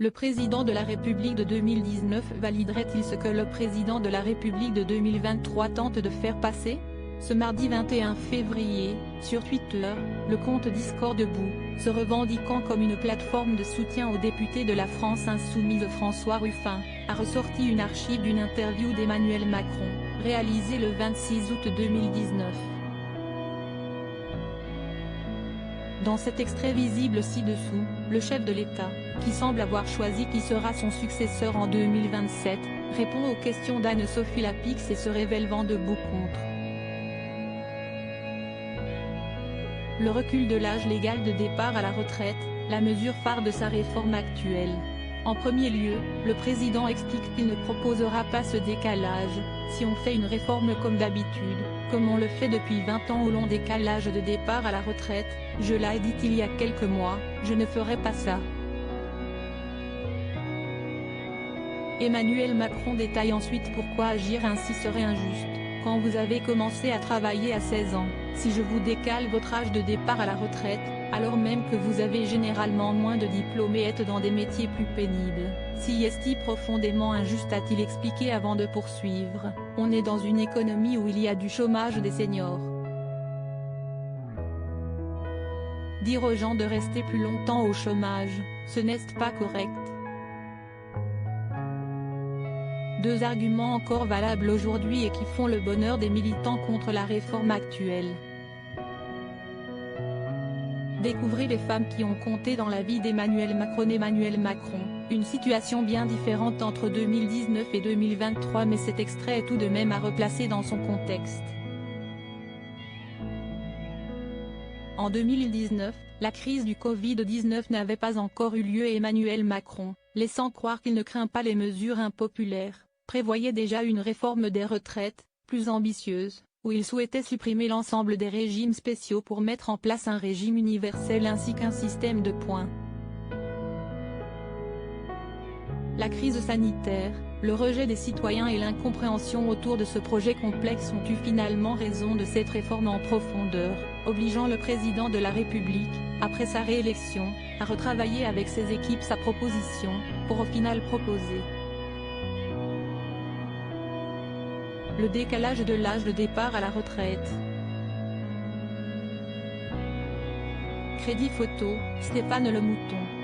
Le président de la République de 2019 validerait-il ce que le président de la République de 2023 tente de faire passer? Ce mardi 21 février, sur Twitter, le compte Discord Debout, se revendiquant comme une plateforme de soutien aux députés de la France insoumise François Ruffin, a ressorti une archive d'une interview d'Emmanuel Macron, réalisée le 26 août 2019. Dans cet extrait visible ci-dessous, le chef de l'État, qui semble avoir choisi qui sera son successeur en 2027, répond aux questions d'Anne-Sophie Lapix et se révèle vent debout contre le recul de l'âge légal de départ à la retraite, la mesure phare de sa réforme actuelle. En premier lieu, le président explique qu'il ne proposera pas ce décalage, si on fait une réforme comme d'habitude, comme on le fait depuis 20 ans au long décale l'âge de départ à la retraite, je l'ai dit il y a quelques mois, je ne ferai pas ça. Emmanuel Macron détaille ensuite pourquoi agir ainsi serait injuste. Quand vous avez commencé à travailler à 16 ans, si je vous décale votre âge de départ à la retraite, alors même que vous avez généralement moins de diplômes et êtes dans des métiers plus pénibles, si est profondément injuste, a-t-il expliqué avant de poursuivre, on est dans une économie où il y a du chômage des seniors. Dire aux gens de rester plus longtemps au chômage, ce n'est pas correct. Deux arguments encore valables aujourd'hui et qui font le bonheur des militants contre la réforme actuelle. Découvrez les femmes qui ont compté dans la vie d'Emmanuel Macron. Emmanuel Macron, une situation bien différente entre 2019 et 2023, mais cet extrait est tout de même à replacer dans son contexte. En 2019, la crise du Covid-19 n'avait pas encore eu lieu et Emmanuel Macron, laissant croire qu'il ne craint pas les mesures impopulaires, prévoyait déjà une réforme des retraites, plus ambitieuse, où il souhaitait supprimer l'ensemble des régimes spéciaux pour mettre en place un régime universel ainsi qu'un système de points. La crise sanitaire, le rejet des citoyens et l'incompréhension autour de ce projet complexe ont eu finalement raison de cette réforme en profondeur, obligeant le président de la République, après sa réélection, à retravailler avec ses équipes sa proposition, pour au final proposer le décalage de l'âge de départ à la retraite. Crédit photo, Stéphane Le Mouton.